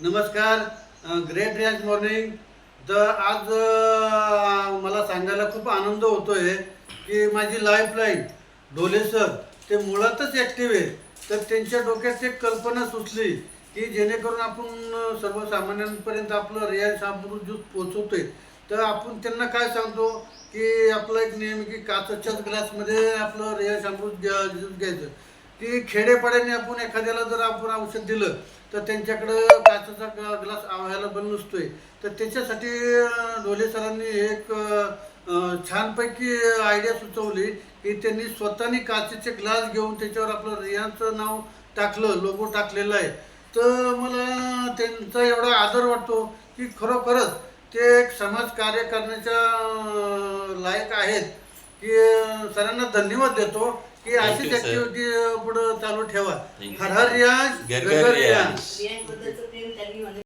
नमस्कार. ग्रेट रियाज मॉर्निंग. तर आज मला सांगायला खूप आनंद होतोय की माझी लाईफलाईन ढोले सर ते मुळातच ॲक्टिव्ह आहे. तर त्यांच्या डोक्यात एक कल्पना सुचली की जेणेकरून आपण सर्वसामान्यांपर्यंत आपलं रियाज अमृत ज्यूस पोचवतोय. तर आपण त्यांना काय सांगतो की आपलं एक नियम की काचेच्याच ग्लासमध्ये आपलं रियाज अमृत ज्यूस घ्यायचं. की खेडेपाड्याने आपण एखाद्याला जर आपण औषध दिलं तर त्यांच्याकडं काचेचा ग्लास अवेलेबल नसतोय. तर त्याच्यासाठी ढोले सरांनी एक छानपैकी आयडिया सुचवली की त्यांनी स्वतःनी काचेचे ग्लास घेऊन त्याच्यावर आपलं रियांचं नाव टाकलं, लोगो टाकलेला आहे. तर मला त्यांचा एवढा आदर वाटतो की खरोखरच ते एक समाजकार्य करण्याच्या लायक आहेत. की सरांना धन्यवाद देतो की थँक अशीच यू सर. ॲक्टिव्हिटी पुढं चालू ठेवा. Thank you. हर हर रियाज घर घर घर रियाज. रियाज. रियांबद्दलचं प्रेम त्यांनी